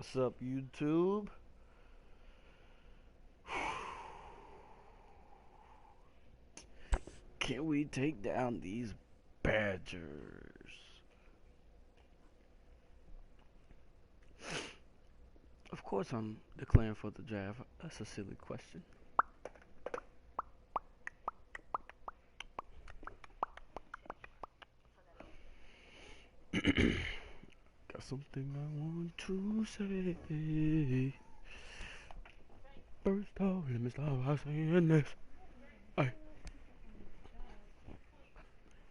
What's up, YouTube? Can we take down these Badgers? Of course I'm declaring for the draft. That's a silly question. Got something I want to say. First off, let me start by saying this. Hey.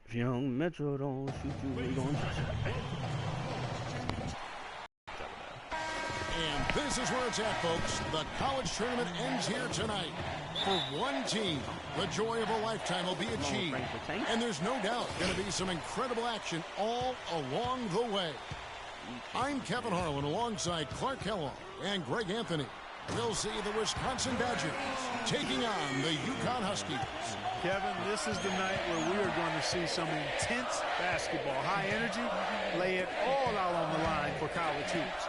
If young Metro don't shoot you, we gon' touch it. And this is where it's at, folks. The college tournament ends here tonight. For one team, the joy of a lifetime will be achieved. And there's no doubt going to be some incredible action all along the way. I'm Kevin Harlan alongside Clark Kellogg and Greg Anthony. We'll see the Wisconsin Badgers taking on the UConn Huskies. Kevin, this is the night where we are going to see some intense basketball. High energy, lay it all out on the line for college hoops.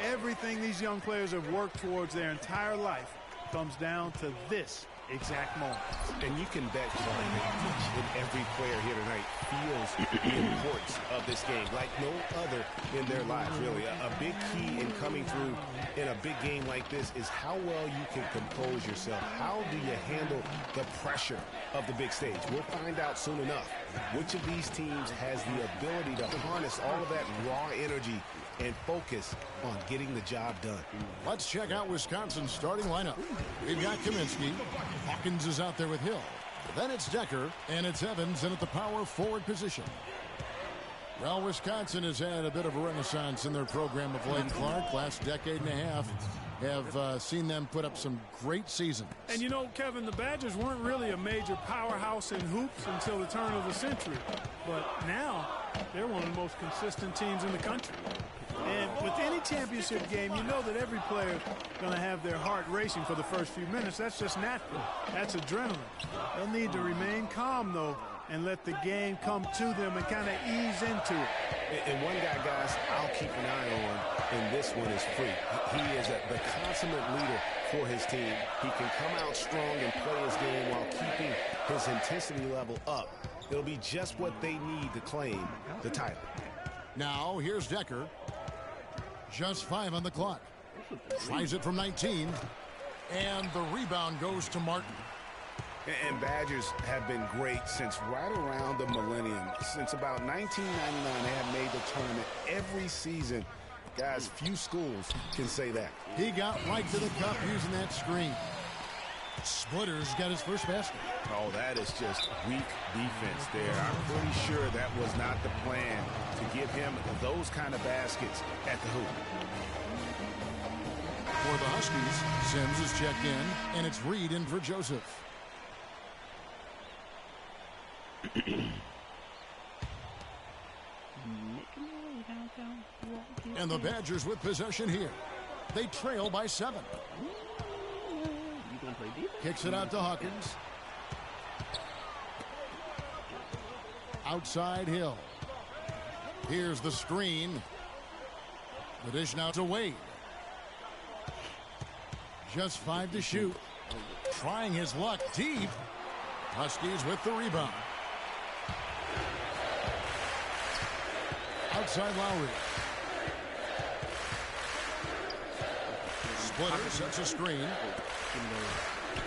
Everything these young players have worked towards their entire life comes down to this exact moment. And you can bet each and every player here tonight feels the importance of this game like no other in their lives, really. A big key in coming through in a big game like this is how well you can compose yourself. How do you handle the pressure of the big stage? We'll find out soon enough which of these teams has the ability to harness all of that raw energy and focus on getting the job done. Let's check out Wisconsin's starting lineup. We've got Kaminsky. Hawkins is out there with Hill. Then it's Decker, and it's Evans in at the power forward position. Well, Wisconsin has had a bit of a renaissance in their program of late, Clark. Last decade and a half have seen them put up some great seasons. And you know, Kevin, the Badgers weren't really a major powerhouse in hoops until the turn of the century. But now, they're one of the most consistent teams in the country. And with any championship game, you know that every player is going to have their heart racing for the first few minutes. That's just natural. That's adrenaline. They'll need to remain calm, though, and let the game come to them and kind of ease into it. And one guy, guys, I'll keep an eye on, and this one is Free. He is the consummate leader for his team. He can come out strong and play his game while keeping his intensity level up. It'll be just what they need to claim the title. Now, here's Decker. Just 5 on the clock. Tries it from 19. And the rebound goes to Martin. And Badgers have been great since right around the millennium. Since about 1999, they have made the tournament every season. Guys, few schools can say that. He got right to the cup using that screen. Splitter's got his first basket. Oh, that is just weak defense there. I'm pretty sure that was not the plan to give him those kind of baskets at the hoop. For the Huskies, Sims is checked in, and it's Reed in for Joseph. And the Badgers with possession here. They trail by 7. Kicks it out to Hawkins. Outside Hill. Here's the screen. The dish now to Wade. Just 5 to shoot. Trying his luck deep. Huskies with the rebound. Outside Lowry. Splitter sets a screen.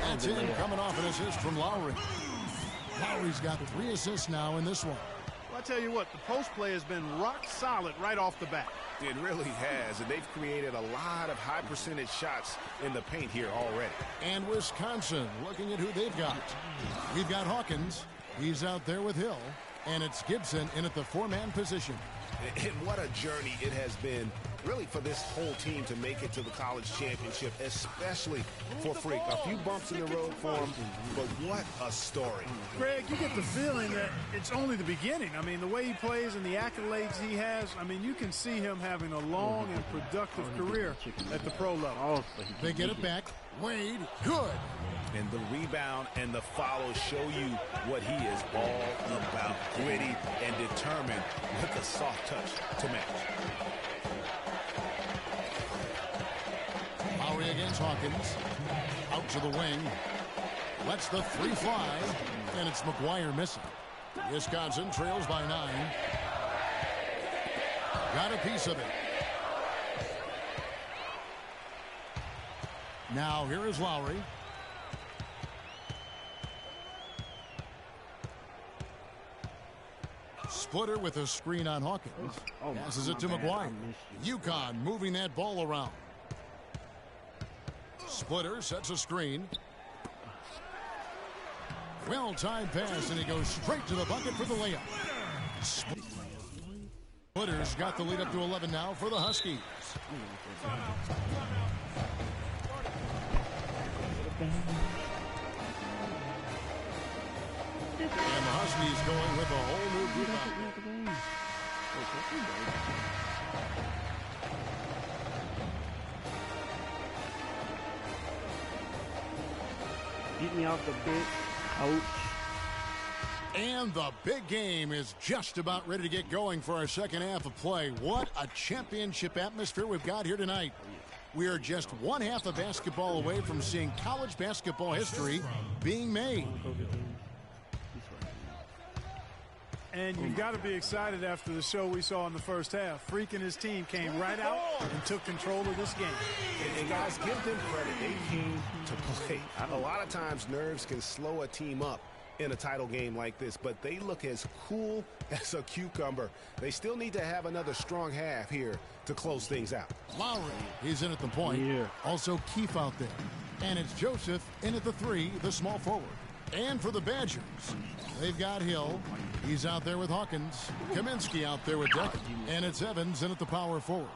That's in, coming off an assist from Lowry. Lowry's got 3 assists now in this one. Well, I tell you what, the post play has been rock solid right off the bat. It really has, and they've created a lot of high percentage shots in the paint here already. And Wisconsin looking at who they've got. We've got Hawkins. He's out there with Hill. And it's Gibson in at the 4-man position. And what a journey it has been, really, for this whole team to make it to the college championship, especially for Freak. A few bumps in the road for him, but what a story. Greg, you get the feeling that it's only the beginning. I mean, the way he plays and the accolades he has, I mean, you can see him having a long and productive career at the pro level. They get it back. Wade, good. And the rebound and the follow show you what he is all about. Gritty and determined with a soft touch to match. Hawkins. Out to the wing. Lets the three fly. And it's McGuire missing. Wisconsin trails by 9. Got a piece of it. Now here is Lowry. Splitter with a screen on Hawkins. Passes it to McGuire. UConn moving that ball around. Splitter sets a screen. Well-timed pass, and he goes straight to the bucket for the layup. Splitter's got the lead up to 11 now for the Huskies. And the Huskies going with a whole new group out. Get me off the bench, coach. And the big game is just about ready to get going for our second half of play. What a championship atmosphere we've got here tonight. We are just one half of basketball away from seeing college basketball history being made. And you've got to be excited after the show we saw in the first half. Freak and his team came right out and took control of this game. And guys, give them credit. They came to play. A lot of times nerves can slow a team up in a title game like this, but they look as cool as a cucumber. They still need to have another strong half here to close things out. Lowry, he's in at the point. Yeah. Also Keefe out there. And it's Joseph in at the 3, the small forward. And for the Badgers, they've got Hill. He's out there with Hawkins. Kaminsky out there with Decker. And it's Evans in at the power forward.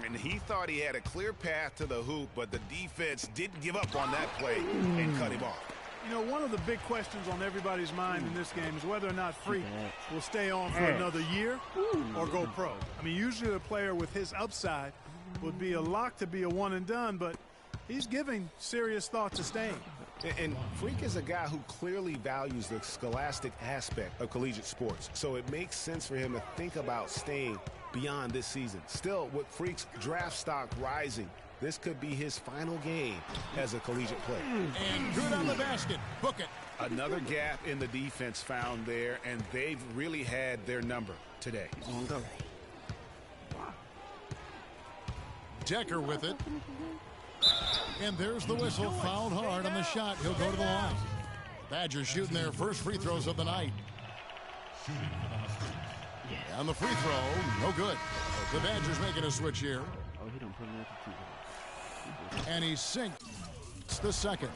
And he thought he had a clear path to the hoop, but the defense didn't give up on that play and cut him off. You know, one of the big questions on everybody's mind in this game is whether or not Freak will stay on for another year or go pro. I mean, usually a player with his upside would be a lock to be a one and done, but he's giving serious thought to staying. And Freak is a guy who clearly values the scholastic aspect of collegiate sports, so it makes sense for him to think about staying beyond this season. Still, with Freak's draft stock rising, this could be his final game as a collegiate player. And good on the basket. Book it. Another gap in the defense found there, and they've really had their number today. Decker with it. And there's the whistle. Fouled hard on the shot. He'll go to the line. Badgers shooting their first free throws of the night. And the free throw, no good. The Badgers making a switch here. Oh, he don't put it at the 2. And he sinks the second.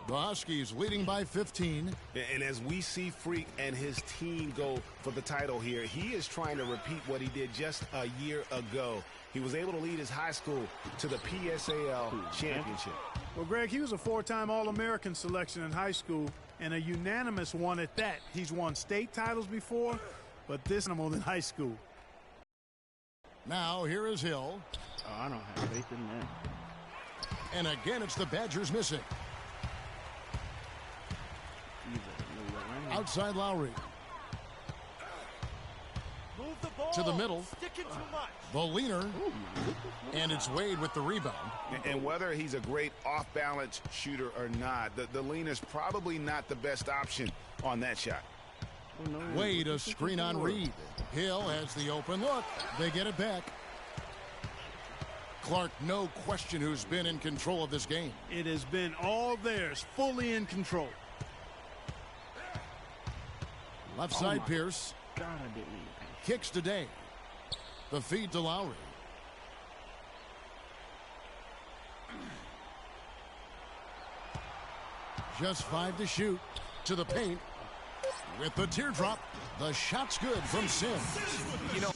The Huskies leading by 15. And as we see Freak and his team go for the title here, he is trying to repeat what he did just a year ago. He was able to lead his high school to the PSAL championship. Well, Greg, he was a 4-time All-American selection in high school and a unanimous one at that. He's won state titles before, but this animal in high school. Now here is Hill. Oh, I don't have faith in that. And again, it's the Badgers missing. Outside Lowry. Move the ball. To the middle. Sticking too much. The leaner. And it's Wade with the rebound. And whether he's a great off-balance shooter or not, the leaner's probably not the best option on that shot. Wade, a screen on Reed. Hill has the open look. They get it back. Clark, no question who's been in control of this game. It has been all theirs, fully in control. Left side Pierce. God, I didn't mean to. Kicks to Day. The feed to Lowry. Just 5 to shoot. To the paint. With the teardrop. The shot's good from Sims. You know,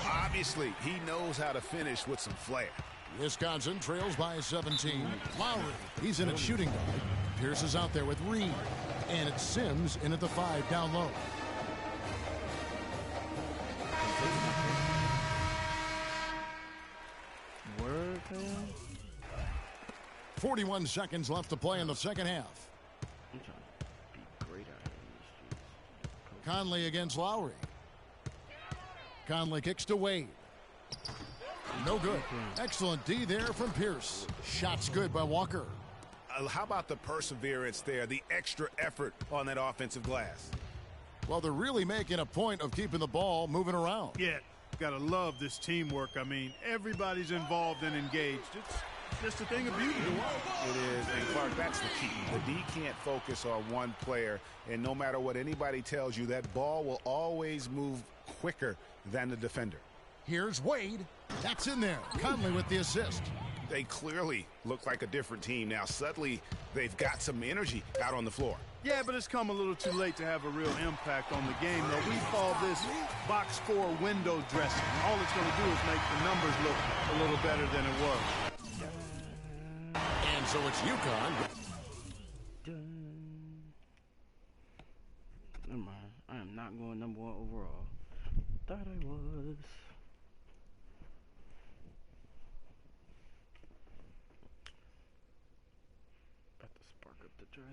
obviously, he knows how to finish with some flair. Wisconsin trails by 17. Lowry, he's in at shooting guard. Pierce is out there with Reed. And it's Sims in at the 5 down low. Word, man. 41 seconds left to play in the second half. I'm trying to be great out here in the streets. Conley against Lowry. Conley kicks to Wade. No good. Excellent D there from Pierce. Shot's good by Walker. How about the perseverance there, the extra effort on that offensive glass? Well, they're really making a point of keeping the ball moving around. Yeah, gotta love this teamwork. I mean, everybody's involved and engaged. It's just a thing of beauty to watch. It is, and Clark, that's the key. The D can't focus on one player, and no matter what anybody tells you, that ball will always move quicker than the defender. Here's Wade. That's in there. Conley with the assist. They clearly look like a different team now. Suddenly, they've got some energy out on the floor. Yeah, but it's come a little too late to have a real impact on the game, though. We call this box score window dressing. All it's going to do is make the numbers look a little better than it was. And so it's UConn. Never mind. I am not going number 1 overall. Thought I was. About to spark up the draft.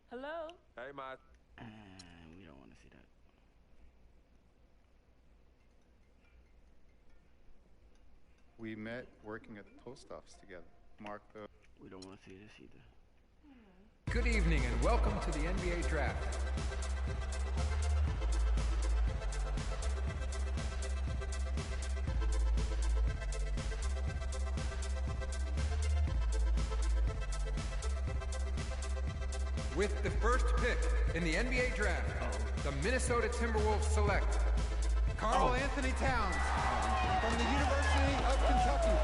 Hello? Hey, Matt. And we don't want to see that. We met working at the post office together. Mark the... We don't want to see this either. Good evening and welcome to the NBA Draft. With the first pick in the NBA Draft, the Minnesota Timberwolves select Karl Anthony Towns from the University of Kentucky.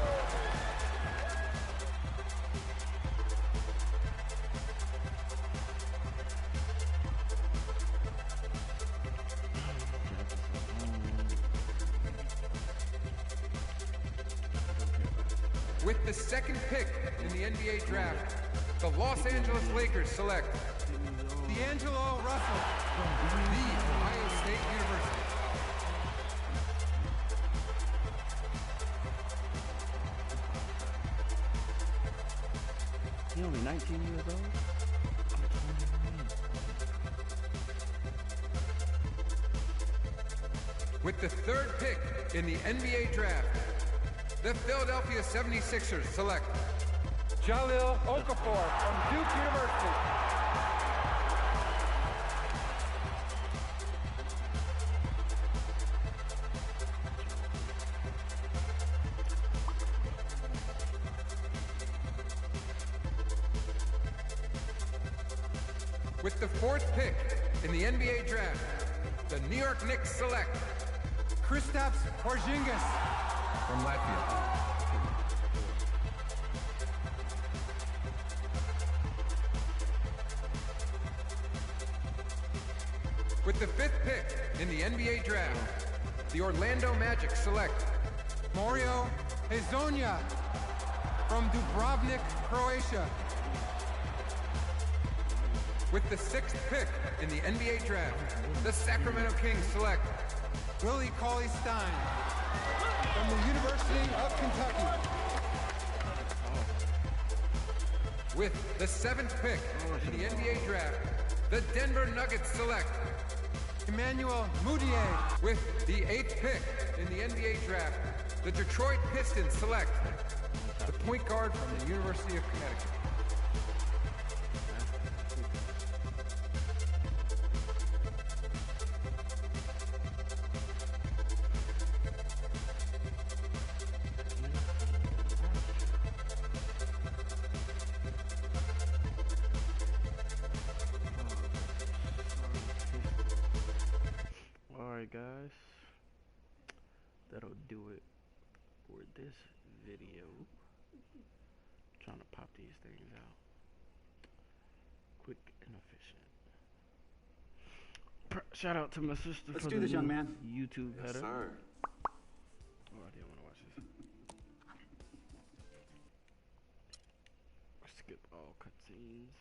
With the second pick in the NBA Draft, the Los Angeles Lakers select D'Angelo Russell from the Ohio State University. He's only 19 years old? With the third pick in the NBA Draft, the Philadelphia 76ers select Jahlil Okafor from Duke University. With the fourth pick in the NBA Draft, the New York Knicks select Kristaps Porzingis from Latvia. With the fifth pick in the NBA Draft, the Orlando Magic select Mario Hezonja from Dubrovnik, Croatia. With the sixth pick in the NBA Draft, the Sacramento Kings select Willie Cauley-Stein from the University of Kentucky. With the seventh pick in the NBA Draft, the Denver Nuggets select Emmanuel Mudiay. With the eighth pick in the NBA Draft, the Detroit Pistons select the point guard from the University of Connecticut. Alright guys, that'll do it for this video. Trying to pop these things out quick and efficient. Shout out to my sister Let's for do the this, young new man. YouTube Yes, header. sir. Oh, I didn't want to watch this. Skip all cutscenes.